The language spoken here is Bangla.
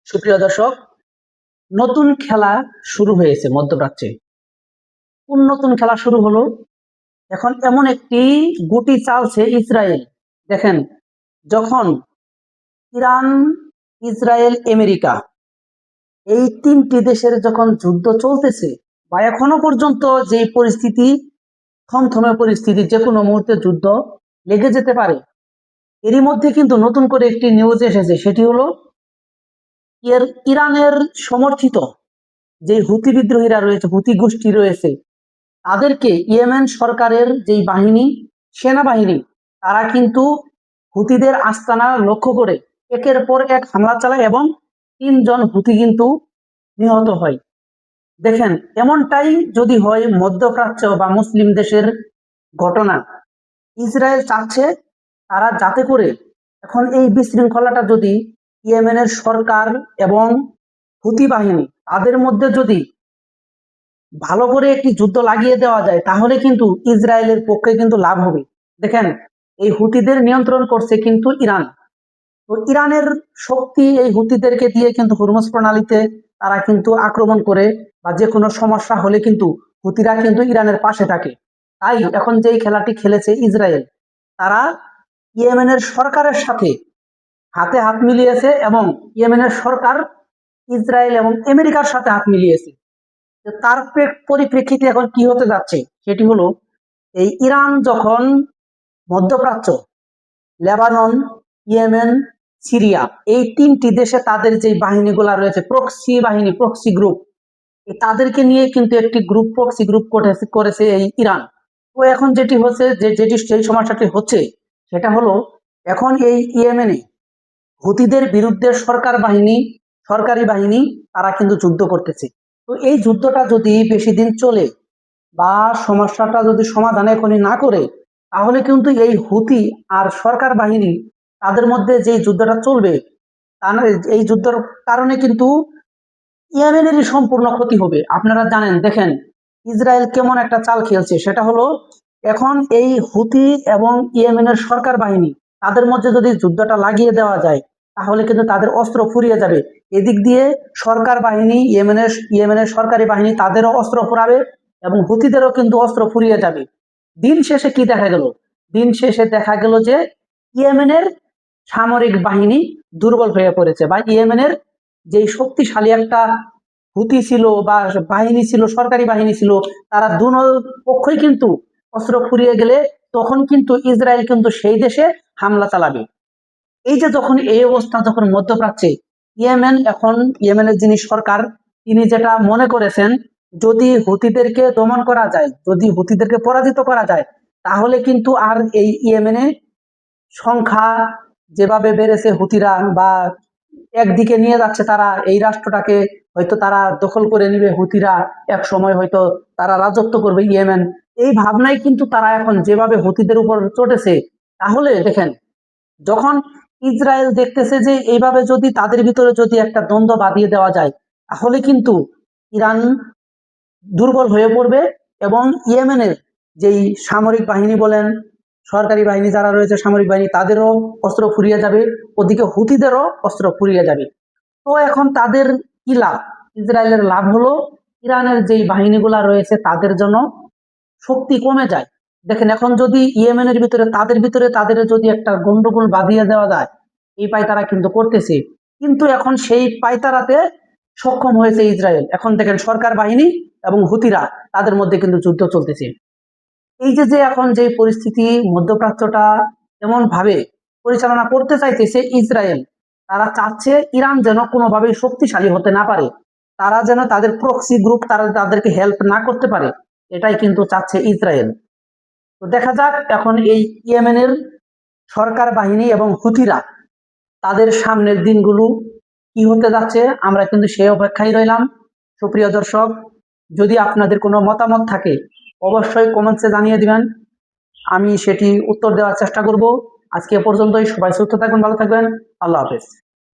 সুপ্রিয় দর্শক, নতুন খেলা শুরু হয়েছে মধ্যপ্রাচ্যে। কোন নতুন খেলা শুরু হলো? এখন এমন একটি গুটি চালছে ইসরায়েল। দেখেন, যখন ইরান, ইসরায়েল, আমেরিকা এই তিনটি দেশের যখন যুদ্ধ চলতেছে বা এখনো পর্যন্ত যে পরিস্থিতি, থমথমে পরিস্থিতি, যে কোনো মুহূর্তে যুদ্ধ লেগে যেতে পারে। এরই মধ্যে কিন্তু নতুন করে একটি নিউজ এসেছে, সেটি হলো ইরানের সমর্থিত যে হুতি বিদ্রোহীরা রয়েছে, হুতি গোষ্ঠী রয়েছে, তাদেরকে ইয়েমেন সরকারের যেই বাহিনী, সেনাবাহিনী, তারা কিন্তু হুতিদের আস্তানা লক্ষ্য করে একের পর এক হামলা চালায় এবং 3 জন হুতি কিন্তু নিহত হয়। দেখেন, এমনটাই যদি হয় মধ্যপ্রাচ্য বা মুসলিম দেশের ঘটনা, ইসরায়েল চাচ্ছে তারা যাতে করে এখন এই বিশৃঙ্খলাটা যদি ইয়েমেনের সরকার এবং হুতি বাহিনী তাদের মধ্যে যদি ভালো করে একটি যুদ্ধ লাগিয়ে দেওয়া যায়, তাহলে কিন্তু ইসরায়েলের পক্ষে কিন্তু লাভ হবে। দেখেন, এই হুতিদের নিয়ন্ত্রণ করছে কিন্তু ইরান। তো ইরানের শক্তি এই হুতিদেরকে দিয়ে কিন্তু হুরমুজ প্রণালীতে তারা কিন্তু আক্রমণ করে, বা যে কোনো সমস্যা হলে কিন্তু হুতিরা কিন্তু ইরানের পাশে থাকে। তাই এখন যেই খেলাটি খেলেছে ইসরায়েল, তারা ইয়েমেনের সরকারের সাথে হাতে হাত মিলিয়েছে এবং ইয়েমেনের সরকার ইসরায়েল এবং আমেরিকার সাথে হাত মিলিয়েছে। তার পরিপ্রেক্ষিতে এখন কি হতে যাচ্ছে সেটি হলো, এই ইরান যখন মধ্যপ্রাচ্য, লেবানন, ইয়েমেন, সিরিয়া, এই 3টি দেশে তাদের যে বাহিনীগুলা রয়েছে, প্রক্সি বাহিনী, প্রক্সি গ্রুপ, তাদেরকে নিয়ে কিন্তু একটি গ্রুপ, প্রক্সি গ্রুপ করেছে এই ইরান। তো এখন যেটি হচ্ছে, যেই সমস্যাটি হচ্ছে সেটা হলো, এখন এই ইয়েমেনে হুতিদের বিরুদ্ধে সরকারি বাহিনী তারা কিন্তু যুদ্ধ করতেছে। তো এই যুদ্ধটা যদি বেশি দিন চলে বা সমস্যাটা যদি সমাধান এখনই না করে, তাহলে কিন্তু এই হুতি আর সরকার বাহিনী তাদের মধ্যে যে যুদ্ধটা চলবে, এই যুদ্ধের কারণে কিন্তু ইয়েমেনেরই সম্পূর্ণ ক্ষতি হবে। আপনারা জানেন, দেখেন ইসরায়েল কেমন একটা চাল খেলছে, সেটা হলো এখন এই হুতি এবং ইয়েমেনের সরকার বাহিনী তাদের মধ্যে যদি যুদ্ধটা লাগিয়ে দেওয়া যায়, তাহলে কিন্তু তাদের অস্ত্র ফুরিয়ে যাবে। এদিক দিয়ে সরকার বাহিনী, ইয়েমেনের সরকারি বাহিনী তাদেরও অস্ত্র ফুরাবে এবং হুতিদেরও কিন্তু অস্ত্র ফুরিয়ে যাবে। দিন শেষে কি দেখা গেল? দিন শেষে দেখা গেল যে ইয়েমেনের সামরিক বাহিনী দুর্বল হয়ে পড়েছে, বা ইয়েমেনের যেই শক্তিশালী একটা হুতি ছিল বা বাহিনী ছিল, সরকারি বাহিনী ছিল, তারা দু পক্ষই কিন্তু অস্ত্র ফুরিয়ে গেলে তখন কিন্তু ইসরায়েল কিন্তু সেই দেশে হামলা চালাবে। এই যে যখন এই অবস্থা, যখন মধ্যপ্রাচ্যে ইয়েমেনের যিনি সরকার, তিনি যেটা মনে করেছেন, যদি হুতিদেরকে দমন করা যায়, যদি হুতিদেরকে পরাজিত করা যায়, তাহলে কিন্তু আর এই ইয়েমেনে সংখ্যা যেভাবে বেড়েছে হুতিরা, বা একদিকে নিয়ে যাচ্ছে তারা এই রাষ্ট্রটাকে, হয়তো তারা দখল করে নিবে হুতিরা, এক সময় হয়তো তারা রাজত্ব করবে ইয়েমেন, এই ভাবনাই কিন্তু তারা এখন যেভাবে হুতিদের উপর চটেছে। তাহলে দেখেন, যখন ইসরায়েল দেখতেছে যে এইভাবে যদি তাদের ভিতরে যদি একটা দ্বন্দ্ব বাঁধিয়ে দেওয়া যায়, তাহলে কিন্তু ইরান দুর্বল হয়ে পড়বে এবং ইয়েমেনের যেই সামরিক বাহিনী বলেন, সরকারি বাহিনী যারা রয়েছে, সামরিক বাহিনী, তাদেরও অস্ত্র ফুরিয়ে যাবে, ওদিকে হুতিদেরও অস্ত্র ফুরিয়ে যাবে। তো এখন তাদের কি লাভ? ইসরায়েলের লাভ হলো ইরানের যেই বাহিনীগুলা রয়েছে তাদের জন্য শক্তি কমে যায়। দেখেন, এখন যদি ইয়েমেনের ভিতরে তাদের যদি একটা গন্ডগোল বাঁধিয়ে দেওয়া যায়, এই পায়তারা কিন্তু করতেছে, কিন্তু এখন সেই পায়তারাতে সক্ষম হয়েছে ইসরায়েল। এখন দেখেন, সরকার বাহিনী এবং হুতিরা তাদের মধ্যে কিন্তু যুদ্ধ চলতেছে। এই যে এখন যে পরিস্থিতি, মধ্যপ্রাচ্যটা এমন ভাবে পরিচালনা করতে চাইতেছে ইসরায়েল, তারা চাচ্ছে ইরান যেন কোনোভাবেই শক্তিশালী হতে না পারে, তারা যেন তাদের প্রক্সি গ্রুপ তারা তাদেরকে হেল্প না করতে পারে, এটাই কিন্তু চাচ্ছে ইসরায়েল। তো দেখা যাক এখন এই ইয়েমেনের সরকার বাহিনী এবং হুতিরা তাদের সামনের দিনগুলো কি হতে যাচ্ছে, আমরা কিন্তু সেই অপেক্ষায় রইলাম। সুপ্রিয় দর্শক, যদি আপনাদের কোনো মতামত থাকে, অবশ্যই কমেন্টসে জানিয়ে দিবেন, আমি সেটি উত্তর দেওয়ার চেষ্টা করব। আজকে এ পর্যন্তই। সবাই সুস্থ থাকবেন, ভালো থাকবেন। আল্লাহ হাফেজ।